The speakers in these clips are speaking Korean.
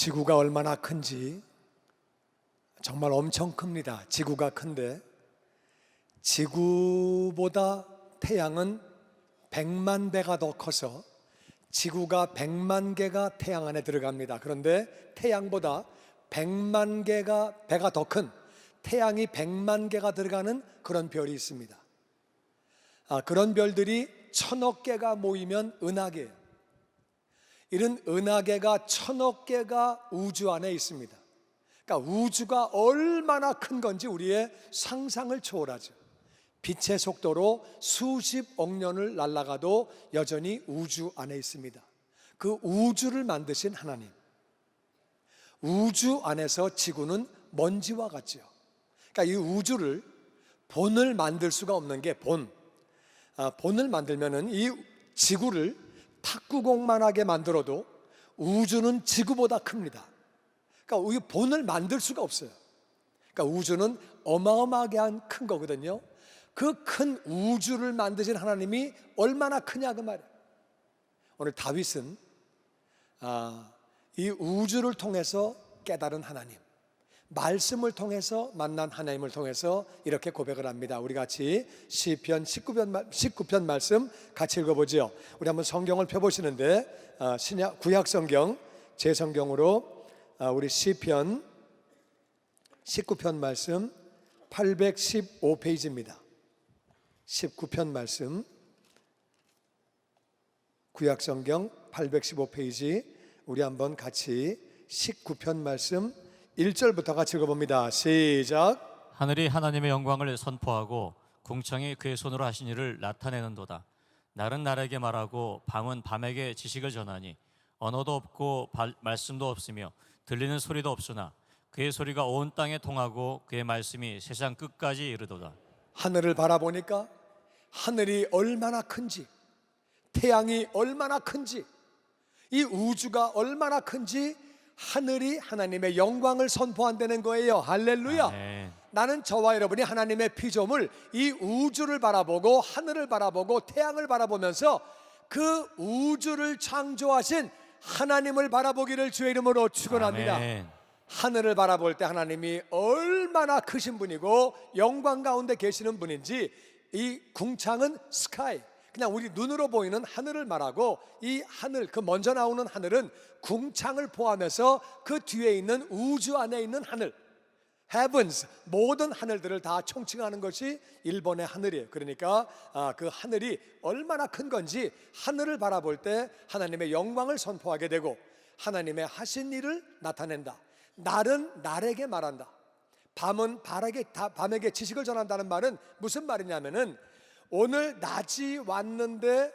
지구가 얼마나 큰지 정말 엄청 큽니다. 지구가 큰데 지구보다 태양은 100만 배가 더 커서 지구가 100만 개가 태양 안에 들어갑니다. 그런데 태양보다 100만 개가 배가 더 큰 태양이 100만 개가 들어가는 그런 별이 있습니다. 그런 별들이 1000억 개가 모이면 은하계예요. 이런 은하계가 1000억 개가 우주 안에 있습니다. 그러니까 우주가 얼마나 큰 건지 우리의 상상을 초월하죠. 빛의 속도로 수십억 년을 날아가도 여전히 우주 안에 있습니다. 그 우주를 만드신 하나님, 우주 안에서 지구는 먼지와 같죠. 그러니까 이 우주를 본을 만들 수가 없는 게 본을 만들면은 이 지구를 탁구공만하게 만들어도 우주는 지구보다 큽니다. 그러니까 이 본을 만들 수가 없어요. 그러니까 우주는 어마어마하게 큰 거거든요. 그 큰 우주를 만드신 하나님이 얼마나 크냐 그 말이에요. 오늘 다윗은 이 우주를 통해서 깨달은 하나님, 말씀을 통해서 만난 하나님을 통해서 이렇게 고백을 합니다. 우리 같이 시편 19편 말씀 같이 읽어보죠. 우리 한번 성경을 펴보시는데 구약 성경 제 성경으로 우리 시편 19편 말씀 815페이지입니다. 19편 말씀 구약 성경 815페이지 우리 한번 같이 19편 말씀 1절부터 같이 읽어봅니다. 시작. 하늘이 하나님의 영광을 선포하고 궁창이 그의 손으로 하신 일을 나타내는도다. 날은 날에게 말하고 밤은 밤에게 지식을 전하니 언어도 없고 말씀도 없으며 들리는 소리도 없으나 그의 소리가 온 땅에 통하고 그의 말씀이 세상 끝까지 이르도다. 하늘을 바라보니까 하늘이 얼마나 큰지, 태양이 얼마나 큰지, 이 우주가 얼마나 큰지 하늘이 하나님의 영광을 선포한다는 거예요. 할렐루야. 아멘. 나는 저와 여러분이 하나님의 피조물 이 우주를 바라보고 하늘을 바라보고 태양을 바라보면서 그 우주를 창조하신 하나님을 바라보기를 주의 이름으로 축원합니다. 아멘. 하늘을 바라볼 때 하나님이 얼마나 크신 분이고 영광 가운데 계시는 분인지 이 궁창은 스카이, 그냥 우리 눈으로 보이는 하늘을 말하고 이 하늘, 그 먼저 나오는 하늘은 궁창을 포함해서 그 뒤에 있는 우주 안에 있는 하늘, heavens, 모든 하늘들을 다 총칭하는 것이 일본의 하늘이에요. 그러니까 그 하늘이 얼마나 큰 건지 하늘을 바라볼 때 하나님의 영광을 선포하게 되고 하나님의 하신 일을 나타낸다. 날은 날에게 말한다. 밤은 밤에게 지식을 전한다는 말은 무슨 말이냐면은 오늘 낮이 왔는데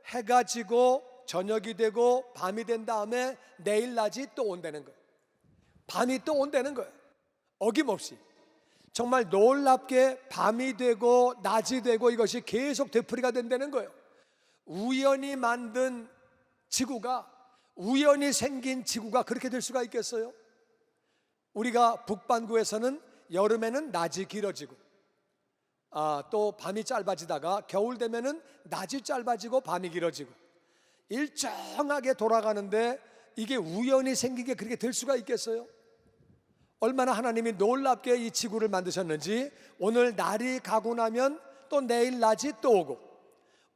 해가 지고 저녁이 되고 밤이 된 다음에 내일 낮이 또 온다는 거예요. 밤이 또 온다는 거예요. 어김없이 정말 놀랍게 밤이 되고 낮이 되고 이것이 계속 되풀이가 된다는 거예요. 우연히 만든 지구가, 우연히 생긴 지구가 그렇게 될 수가 있겠어요? 우리가 북반구에서는 여름에는 낮이 길어지고 또 밤이 짧아지다가 겨울 되면은 낮이 짧아지고 밤이 길어지고 일정하게 돌아가는데 이게 우연히 생긴 게 그렇게 될 수가 있겠어요? 얼마나 하나님이 놀랍게 이 지구를 만드셨는지 오늘 날이 가고 나면 또 내일 낮이 또 오고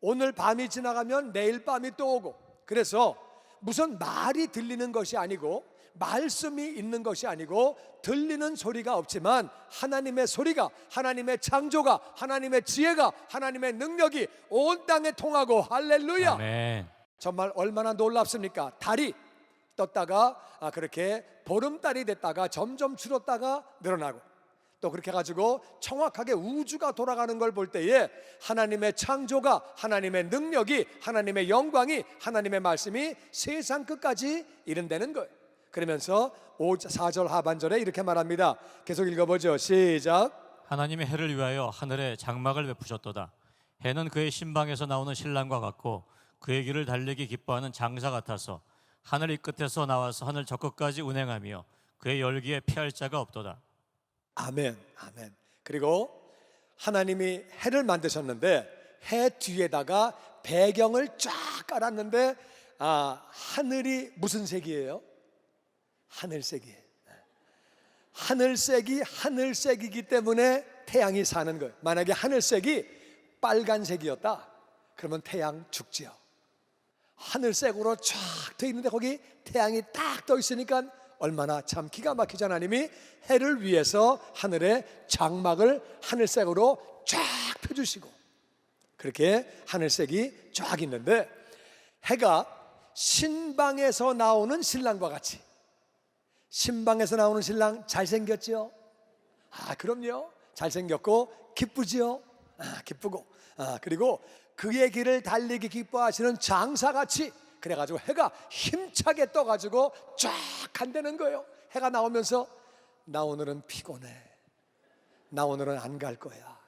오늘 밤이 지나가면 내일 밤이 또 오고 그래서 무슨 말이 들리는 것이 아니고 말씀이 있는 것이 아니고 들리는 소리가 없지만 하나님의 소리가, 하나님의 창조가, 하나님의 지혜가, 하나님의 능력이 온 땅에 통하고 할렐루야. 아멘. 정말 얼마나 놀랍습니까? 달이 떴다가 그렇게 보름달이 됐다가 점점 줄었다가 늘어나고 또 그렇게 가지고 정확하게 우주가 돌아가는 걸 볼 때에 하나님의 창조가, 하나님의 능력이, 하나님의 영광이, 하나님의 말씀이 세상 끝까지 이른다는 거예요. 그러면서 4절 하반절에 이렇게 말합니다. 계속 읽어보죠. 시작. 하나님의 해를 위하여 하늘에 장막을 베푸셨도다. 해는 그의 신방에서 나오는 신랑과 같고 그의 길을 달리기 기뻐하는 장사 같아서 하늘 이 끝에서 나와서 하늘 저 끝까지 운행하며 그의 열기에 피할 자가 없도다. 아멘, 아멘. 그리고 하나님이 해를 만드셨는데 해 뒤에다가 배경을 쫙 깔았는데 하늘이 무슨 색이에요? 하늘색이. 하늘색이 하늘색이기 때문에 태양이 사는 거예요. 만약에 하늘색이 빨간색이었다 그러면 태양 죽지요. 하늘색으로 쫙 돼 있는데 거기 태양이 딱 떠 있으니까 얼마나 참 기가 막히죠. 하나님이 해를 위해서 하늘에 장막을 하늘색으로 쫙 펴주시고 그렇게 하늘색이 쫙 있는데 해가 신방에서 나오는 신랑과 같이, 신방에서 나오는 신랑 잘생겼죠? 그럼요. 잘생겼고 기쁘지요? 기쁘고 그리고 그의 길을 달리기 기뻐하시는 장사같이 그래가지고 해가 힘차게 떠가지고 쫙 간다는 거예요. 해가 나오면서 나 오늘은 피곤해, 나 오늘은 안 갈 거야,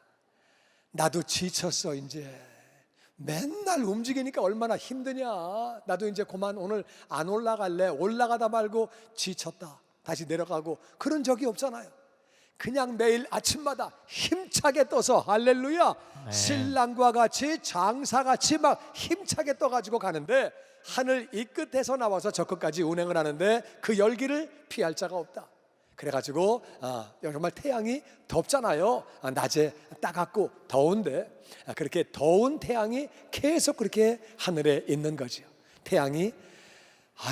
나도 지쳤어, 이제 맨날 움직이니까 얼마나 힘드냐, 나도 이제 그만 오늘 안 올라갈래, 올라가다 말고 지쳤다 다시 내려가고 그런 적이 없잖아요. 그냥 매일 아침마다 힘차게 떠서 할렐루야 네. 신랑과 같이 장사같이 막 힘차게 떠가지고 가는데 하늘 이 끝에서 나와서 저 끝까지 운행을 하는데 그 열기를 피할 자가 없다. 그래가지고 정말 태양이 덥잖아요. 낮에 따갑고 더운데 그렇게 더운 태양이 계속 그렇게 하늘에 있는 거죠. 태양이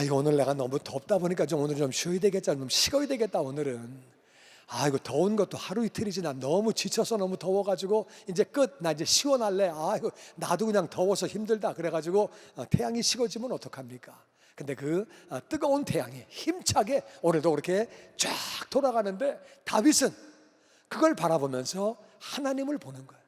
이거 오늘 내가 너무 덥다 보니까 오늘 좀 쉬어야 되겠다, 좀 식어야 되겠다 오늘은. 이거 더운 것도 하루 이틀이지, 나 너무 지쳐서 너무 더워가지고 이제 끝, 나 이제 시원할래. 이거 나도 그냥 더워서 힘들다. 그래가지고 태양이 식어지면 어떡합니까? 근데 그 뜨거운 태양이 힘차게 오늘도 그렇게 쫙 돌아가는데 다윗은 그걸 바라보면서 하나님을 보는 거예요.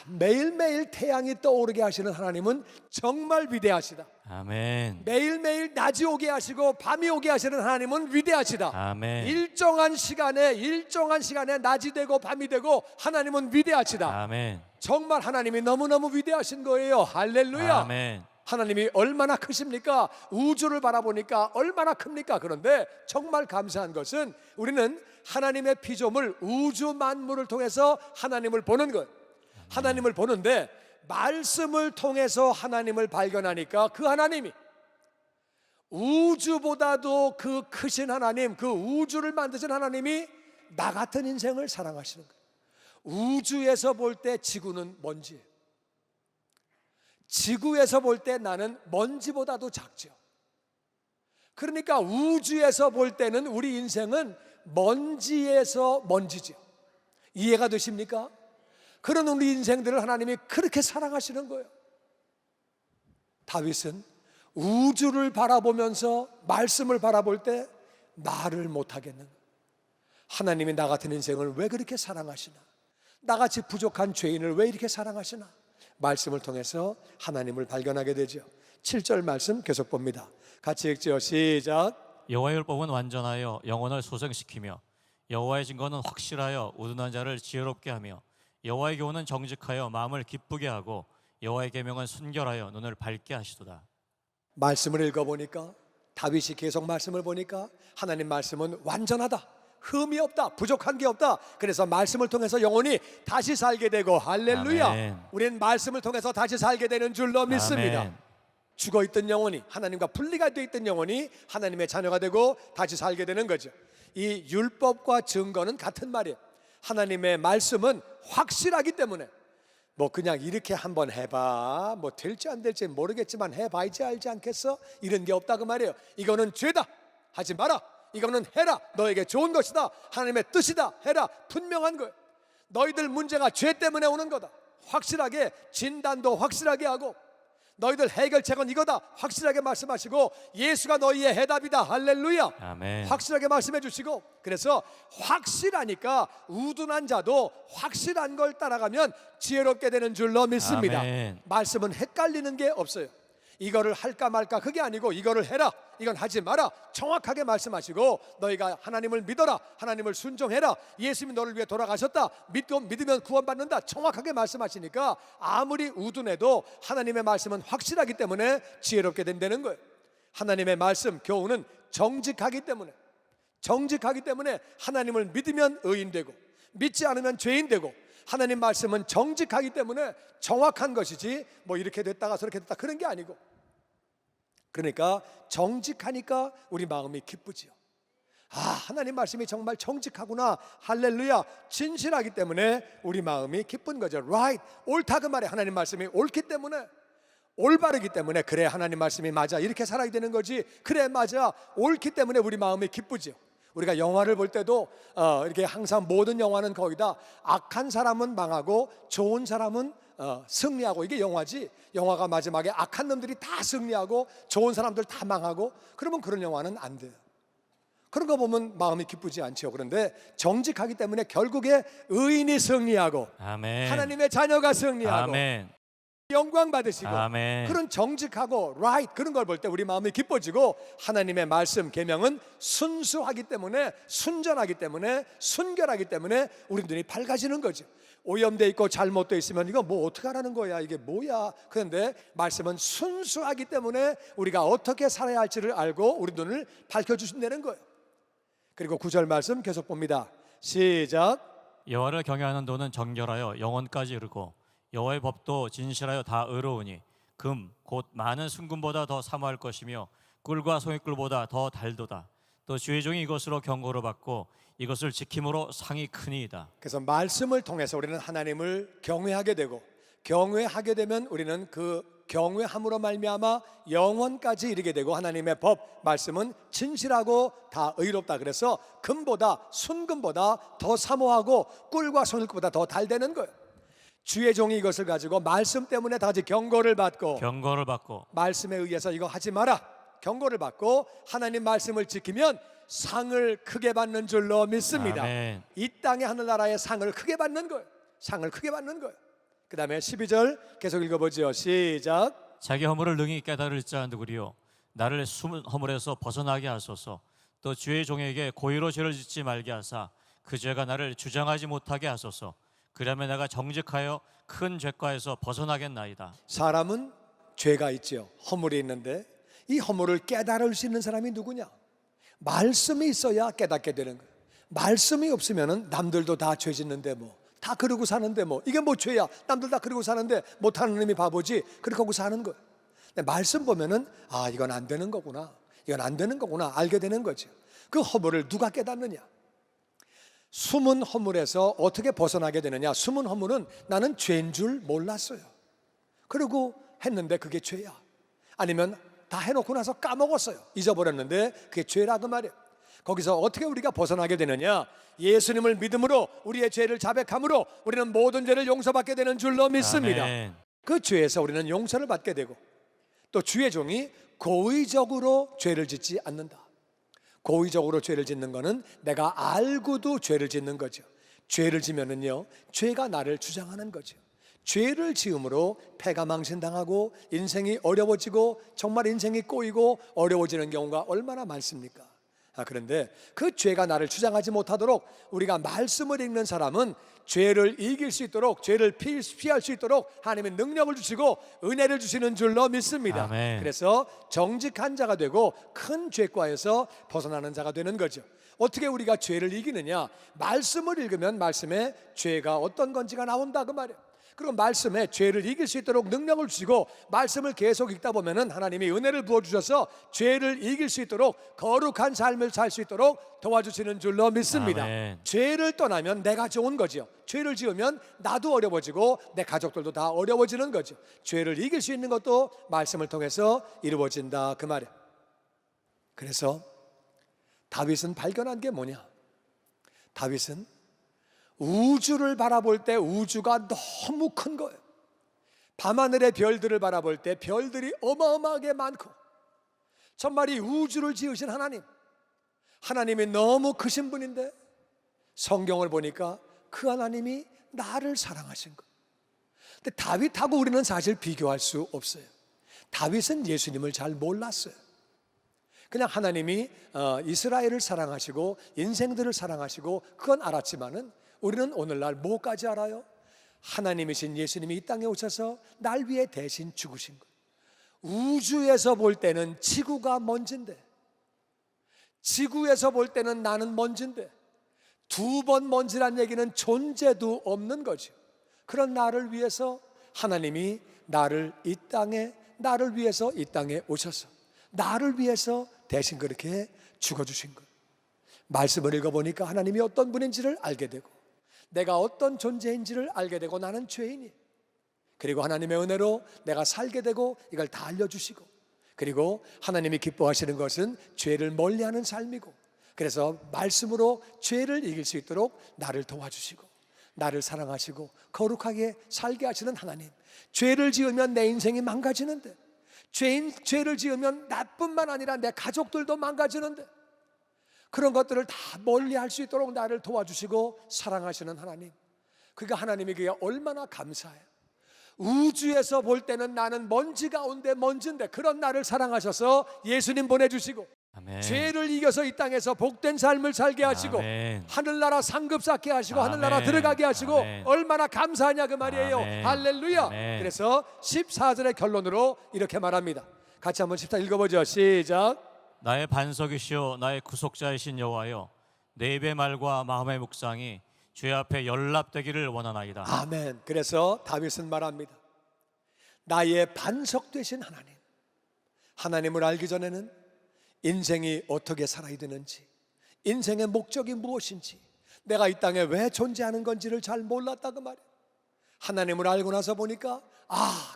매일매일 태양이 떠오르게 하시는 하나님은 정말 위대하시다. 아멘. 매일매일 낮이 오게 하시고 밤이 오게 하시는 하나님은 위대하시다. 아멘. 일정한 시간에 낮이 되고 밤이 되고 하나님은 위대하시다. 아멘. 정말 하나님이 너무너무 위대하신 거예요. 할렐루야. 아멘. 하나님이 얼마나 크십니까? 우주를 바라보니까 얼마나 큽니까? 그런데 정말 감사한 것은 우리는 하나님의 피조물 우주 만물을 통해서 하나님을 보는 것, 하나님을 보는데 말씀을 통해서 하나님을 발견하니까 그 하나님이 우주보다도 그 크신 하나님, 그 우주를 만드신 하나님이 나 같은 인생을 사랑하시는 거예요. 우주에서 볼 때 지구는 먼지예요. 지구에서 볼 때 나는 먼지보다도 작죠. 그러니까 우주에서 볼 때는 우리 인생은 먼지에서 먼지죠. 이해가 되십니까? 그런 우리 인생들을 하나님이 그렇게 사랑하시는 거예요. 다윗은 우주를 바라보면서 말씀을 바라볼 때 말을 못하겠는 거예요. 하나님이 나 같은 인생을 왜 그렇게 사랑하시나, 나같이 부족한 죄인을 왜 이렇게 사랑하시나, 말씀을 통해서 하나님을 발견하게 되죠. 7절 말씀 계속 봅니다. 같이 읽죠. 시작. 여호와의 율법은 완전하여 영혼을 소생시키며 여호와의 증거는 확실하여 우둔한 자를 지혜롭게 하며 여호와의 교훈은 정직하여 마음을 기쁘게 하고 여호와의 계명은 순결하여 눈을 밝게 하시도다. 말씀을 읽어보니까, 다윗이 계속 말씀을 보니까 하나님 말씀은 완전하다, 흠이 없다, 부족한 게 없다. 그래서 말씀을 통해서 영혼이 다시 살게 되고, 할렐루야. 아멘. 우리는 말씀을 통해서 다시 살게 되는 줄로 믿습니다. 아멘. 죽어있던 영혼이, 하나님과 분리가 되어 있던 영혼이 하나님의 자녀가 되고 다시 살게 되는 거죠. 이 율법과 증거는 같은 말이에요. 하나님의 말씀은 확실하기 때문에 그냥 이렇게 한번 해봐, 될지 안 될지 모르겠지만 해봐야지 알지 않겠어? 이런 게 없다 그 말이에요. 이거는 죄다, 하지 마라. 이거는 해라, 너에게 좋은 것이다, 하나님의 뜻이다, 해라. 분명한 거예요. 너희들 문제가 죄 때문에 오는 거다. 확실하게 진단도 확실하게 하고, 너희들 해결책은 이거다 확실하게 말씀하시고, 예수가 너희의 해답이다. 할렐루야. 아멘. 확실하게 말씀해 주시고, 그래서 확실하니까 우둔한 자도 확실한 걸 따라가면 지혜롭게 되는 줄로 믿습니다. 아멘. 말씀은 헷갈리는 게 없어요. 이거를 할까 말까 그게 아니고, 이거를 해라, 이건 하지 마라, 정확하게 말씀하시고, 너희가 하나님을 믿어라, 하나님을 순종해라, 예수님이 너를 위해 돌아가셨다, 믿으면 구원받는다, 정확하게 말씀하시니까 아무리 우둔해도 하나님의 말씀은 확실하기 때문에 지혜롭게 된다는 거예요. 하나님의 말씀, 교훈은 정직하기 때문에 하나님을 믿으면 의인되고 믿지 않으면 죄인되고, 하나님 말씀은 정직하기 때문에 정확한 것이지 이렇게 됐다가 저렇게 됐다 그런 게 아니고, 그러니까 정직하니까 우리 마음이 기쁘지요. 아, 하나님 말씀이 정말 정직하구나, 할렐루야, 진실하기 때문에 우리 마음이 기쁜 거죠. right, 옳다 그 말에 하나님 말씀이 옳기 때문에, 올바르기 때문에, 그래 하나님 말씀이 맞아, 이렇게 살아야 되는 거지, 그래 맞아, 옳기 때문에 우리 마음이 기쁘죠. 우리가 영화를 볼 때도 이렇게 항상 모든 영화는 거의 다 악한 사람은 망하고 좋은 사람은 승리하고, 이게 영화지. 영화가 마지막에 악한 놈들이 다 승리하고 좋은 사람들 다 망하고, 그러면 그런 영화는 안 돼요. 그런 거 보면 마음이 기쁘지 않죠. 그런데 정직하기 때문에 결국에 의인이 승리하고, 아멘. 하나님의 자녀가 승리하고, 아멘. 영광 받으시고, 아멘. 그런 정직하고 right, 그런 걸 볼 때 우리 마음이 기뻐지고, 하나님의 말씀 계명은 순수하기 때문에, 순전하기 때문에, 순결하기 때문에 우리 눈이 밝아지는 거죠. 오염돼 있고 잘못돼 있으면 이거 뭐 어떻게 하라는 거야, 이게 뭐야. 그런데 말씀은 순수하기 때문에 우리가 어떻게 살아야 할지를 알고 우리 눈을 밝혀주신다는 거예요. 그리고 9절 말씀 계속 봅니다. 시작. 여호와를 경외하는 도는 정결하여 영원까지 이르고 여호와의 법도 진실하여 다 의로우니 금 곧 많은 순금보다 더 사모할 것이며 꿀과 송이꿀보다 더 달도다. 또 주의 종이 이것으로 경고를 받고 이것을 지킴으로 상이 크니이다. 그래서 말씀을 통해서 우리는 하나님을 경외하게 되고, 경외하게 되면 우리는 그 경외함으로 말미암아 영원까지 이르게 되고, 하나님의 법 말씀은 진실하고 다 의롭다. 그래서 금보다, 순금보다 더 사모하고 꿀과 송이꿀보다 더 달되는 거예요. 주의 종이 이것을 가지고 말씀 때문에 다 같이 경고를 받고, 말씀에 의해서 이거 하지 마라, 경고를 받고 하나님 말씀을 지키면 상을 크게 받는 줄로 믿습니다. 아멘. 이 땅의 하늘나라의 상을 크게 받는 거예요. 상을 크게 받는 거예요. 그 다음에 12절 계속 읽어보죠. 시작. 자기 허물을 능히 깨달을 자 누구리요. 나를 숨은 허물에서 벗어나게 하소서. 또 주의 종에게 고의로 죄를 짓지 말게 하사 그 죄가 나를 주장하지 못하게 하소서. 그러면 내가 정직하여 큰 죄과에서 벗어나겠나이다. 사람은 죄가 있죠. 허물이 있는데 이 허물을 깨달을 수 있는 사람이 누구냐? 말씀이 있어야 깨닫게 되는 거예요. 말씀이 없으면 남들도 다 죄 짓는데 뭐, 다 그러고 사는데 뭐, 이게 뭐 죄야, 남들 다 그러고 사는데 못하는 놈이 바보지, 그렇게 하고 사는 거예요. 근데 말씀 보면은 아, 이건 안 되는 거구나, 이건 안 되는 거구나 알게 되는 거죠. 그 허물을 누가 깨닫느냐? 숨은 허물에서 어떻게 벗어나게 되느냐? 숨은 허물은 나는 죄인 줄 몰랐어요. 그리고 했는데 그게 죄야. 아니면 다 해놓고 나서 까먹었어요. 잊어버렸는데 그게 죄라 그 말이에요. 거기서 어떻게 우리가 벗어나게 되느냐? 예수님을 믿음으로 우리의 죄를 자백함으로 우리는 모든 죄를 용서받게 되는 줄로 믿습니다. 아멘. 그 죄에서 우리는 용서를 받게 되고, 또 주의 종이 고의적으로 죄를 짓지 않는다. 고의적으로 죄를 짓는 거는 내가 알고도 죄를 짓는 거죠. 죄를 지면은요, 죄가 나를 주장하는 거죠. 죄를 지음으로 패가 망신당하고 인생이 어려워지고 정말 인생이 꼬이고 어려워지는 경우가 얼마나 많습니까? 그런데 그 죄가 나를 주장하지 못하도록 우리가 말씀을 읽는 사람은 죄를 이길 수 있도록, 죄를 피할 수 있도록 하나님의 능력을 주시고 은혜를 주시는 줄로 믿습니다. 아멘. 그래서 정직한 자가 되고 큰 죄과에서 벗어나는 자가 되는 거죠. 어떻게 우리가 죄를 이기느냐? 말씀을 읽으면 말씀에 죄가 어떤 건지가 나온다 그 말이에요. 그리고 말씀에 죄를 이길 수 있도록 능력을 주시고, 말씀을 계속 읽다 보면은 하나님이 은혜를 부어주셔서 죄를 이길 수 있도록 거룩한 삶을 살 수 있도록 도와주시는 줄로 믿습니다. 아멘. 죄를 떠나면 내가 좋은 거죠. 죄를 지으면 나도 어려워지고 내 가족들도 다 어려워지는 거죠. 죄를 이길 수 있는 것도 말씀을 통해서 이루어진다 그 말이에요. 그래서 다윗은 발견한 게 뭐냐? 다윗은 우주를 바라볼 때 우주가 너무 큰 거예요. 밤하늘의 별들을 바라볼 때 별들이 어마어마하게 많고, 정말 이 우주를 지으신 하나님, 하나님이 너무 크신 분인데 성경을 보니까 그 하나님이 나를 사랑하신 거예요. 근데 다윗하고 우리는 사실 비교할 수 없어요. 다윗은 예수님을 잘 몰랐어요. 그냥 하나님이 이스라엘을 사랑하시고 인생들을 사랑하시고 그건 알았지만은, 우리는 오늘날 뭐까지 알아요? 하나님이신 예수님이 이 땅에 오셔서 날 위해 대신 죽으신 거예요. 우주에서 볼 때는 지구가 먼지인데, 지구에서 볼 때는 나는 먼지인데, 두 번 먼지란 얘기는 존재도 없는 거죠. 그런 나를 위해서 하나님이 나를 위해서 이 땅에 오셔서 나를 위해서 대신 그렇게 죽어주신 것. 말씀을 읽어보니까 하나님이 어떤 분인지를 알게 되고 내가 어떤 존재인지를 알게 되고 나는 죄인이, 그리고 하나님의 은혜로 내가 살게 되고 이걸 다 알려주시고, 그리고 하나님이 기뻐하시는 것은 죄를 멀리하는 삶이고, 그래서 말씀으로 죄를 이길 수 있도록 나를 도와주시고 나를 사랑하시고 거룩하게 살게 하시는 하나님. 죄를 지으면 내 인생이 망가지는데, 죄를 지으면 나뿐만 아니라 내 가족들도 망가지는데, 그런 것들을 다 멀리할 수 있도록 나를 도와주시고 사랑하시는 하나님. 그러니까 하나님이 그게 얼마나 감사해요. 우주에서 볼 때는 나는 먼지 가운데 먼지인데 그런 나를 사랑하셔서 예수님 보내주시고, 아멘. 죄를 이겨서 이 땅에서 복된 삶을 살게 하시고, 아멘. 하늘나라 상급 쌓게 하시고, 아멘. 하늘나라 들어가게 하시고, 아멘. 얼마나 감사하냐 그 말이에요. 아멘. 할렐루야. 아멘. 그래서 14절의 결론으로 이렇게 말합니다. 같이 한번 14 읽어보죠. 시작. 나의 반석이시오 나의 구속자이신 여호와여, 내 입의 말과 마음의 묵상이 주의 앞에 연락되기를 원하나이다. 아멘. 그래서 다윗은 말합니다. 나의 반석 되신 하나님. 하나님을 알기 전에는 인생이 어떻게 살아야 되는지, 인생의 목적이 무엇인지, 내가 이 땅에 왜 존재하는 건지를 잘 몰랐다 그 말이에요. 하나님을 알고 나서 보니까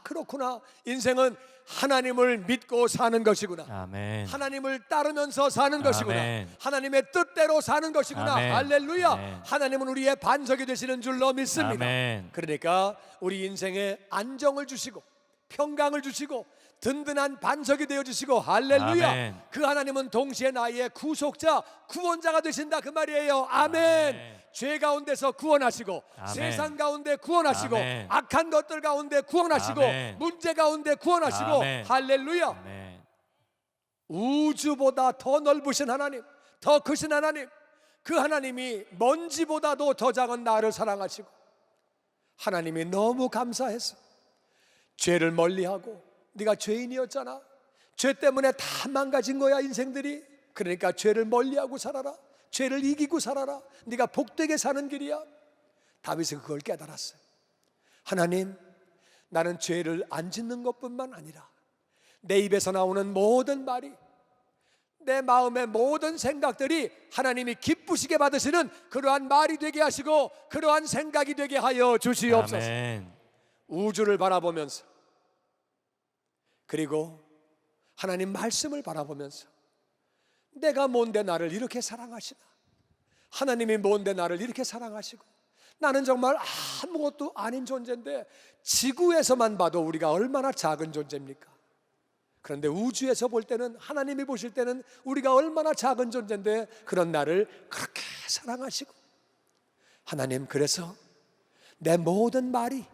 그렇구나, 인생은 하나님을 믿고 사는 것이구나. 아멘. 하나님을 따르면서 사는 것이구나. 아멘. 하나님의 뜻대로 사는 것이구나. 아멘. 할렐루야. 아멘. 하나님은 우리의 반석이 되시는 줄로 믿습니다. 아멘. 그러니까 우리 인생에 안정을 주시고 평강을 주시고 든든한 반석이 되어주시고, 할렐루야. 아멘. 그 하나님은 동시에 나의 구속자, 구원자가 되신다 그 말이에요. 아멘. 아멘. 죄 가운데서 구원하시고, 아멘. 세상 가운데 구원하시고, 아멘. 악한 것들 가운데 구원하시고, 아멘. 문제 가운데 구원하시고, 아멘. 할렐루야. 아멘. 우주보다 더 넓으신 하나님, 더 크신 하나님, 그 하나님이 먼지보다도 더 작은 나를 사랑하시고, 하나님이 너무 감사해서 죄를 멀리하고, 네가 죄인이었잖아, 죄 때문에 다 망가진 거야 인생들이, 그러니까 죄를 멀리하고 살아라, 죄를 이기고 살아라, 네가 복되게 사는 길이야. 다윗은 그걸 깨달았어요. 하나님, 나는 죄를 안 짓는 것뿐만 아니라 내 입에서 나오는 모든 말이, 내 마음의 모든 생각들이 하나님이 기쁘시게 받으시는 그러한 말이 되게 하시고 그러한 생각이 되게 하여 주시옵소서. 아멘. 우주를 바라보면서, 그리고 하나님 말씀을 바라보면서, 내가 뭔데 나를 이렇게 사랑하시나, 하나님이 뭔데 나를 이렇게 사랑하시고, 나는 정말 아무것도 아닌 존재인데 지구에서만 봐도 우리가 얼마나 작은 존재입니까? 그런데 우주에서 볼 때는, 하나님이 보실 때는 우리가 얼마나 작은 존재인데 그런 나를 그렇게 사랑하시고, 하나님, 그래서 내 모든 말이,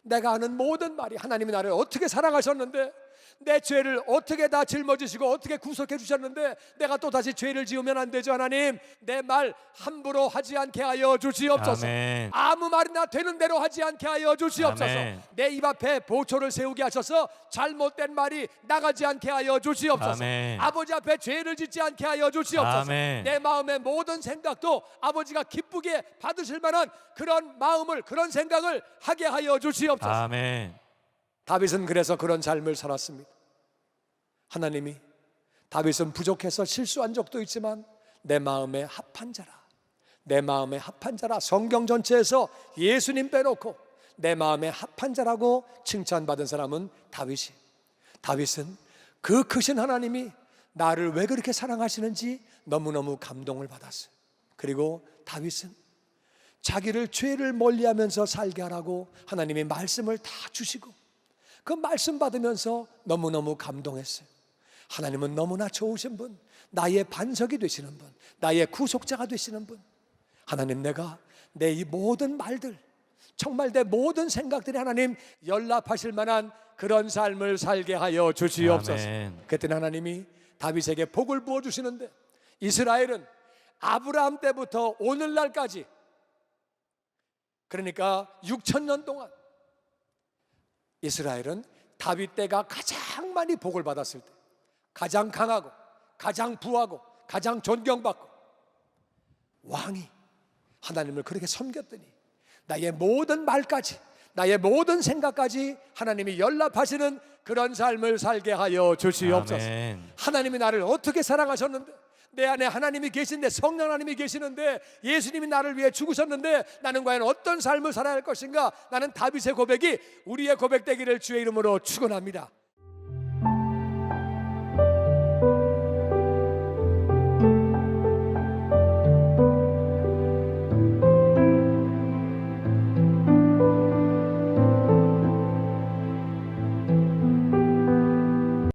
내가 아는 모든 말이, 하나님이 나를 어떻게 사랑하셨는데, 내 죄를 어떻게 다 짊어지시고 어떻게 구속해 주셨는데 내가 또 다시 죄를 지으면 안 되죠. 하나님, 내 말 함부로 하지 않게 하여 주시옵소서. 아멘. 아무 말이나 되는 대로 하지 않게 하여 주시옵소서. 아멘. 내 입 앞에 보초를 세우게 하셔서 잘못된 말이 나가지 않게 하여 주시옵소서. 아멘. 아버지 앞에 죄를 짓지 않게 하여 주시옵소서. 아멘. 내 마음의 모든 생각도 아버지가 기쁘게 받으실 만한 그런 마음을, 그런 생각을 하게 하여 주시옵소서. 아멘. 다윗은 그래서 그런 삶을 살았습니다. 하나님이, 다윗은 부족해서 실수한 적도 있지만 내 마음에 합한 자라, 내 마음에 합한 자라, 성경 전체에서 예수님 빼놓고 내 마음에 합한 자라고 칭찬받은 사람은 다윗이. 다윗은 그 크신 하나님이 나를 왜 그렇게 사랑하시는지 너무너무 감동을 받았어요. 그리고 다윗은 자기를 죄를 멀리하면서 살게 하라고 하나님이 말씀을 다 주시고, 그 말씀 받으면서 너무너무 감동했어요. 하나님은 너무나 좋으신 분, 나의 반석이 되시는 분, 나의 구속자가 되시는 분. 하나님, 내가 내 이 모든 말들, 정말 내 모든 생각들이 하나님 연락하실 만한 그런 삶을 살게 하여 주시옵소서. 아멘. 그때는 하나님이 다윗에게 복을 부어주시는데, 이스라엘은 아브라함 때부터 오늘날까지, 그러니까 6,000년 동안 이스라엘은 다윗 때가 가장 많이 복을 받았을 때, 가장 강하고 가장 부하고 가장 존경받고, 왕이 하나님을 그렇게 섬겼더니 나의 모든 말까지, 나의 모든 생각까지 하나님이 연락하시는 그런 삶을 살게 하여 주시옵소서. 아멘. 하나님이 나를 어떻게 사랑하셨는데, 내 안에 하나님이 계신데, 성령 하나님이 계시는데, 예수님이 나를 위해 죽으셨는데 나는 과연 어떤 삶을 살아야 할 것인가? 나는 다윗의 고백이 우리의 고백되기를 주의 이름으로 축원합니다.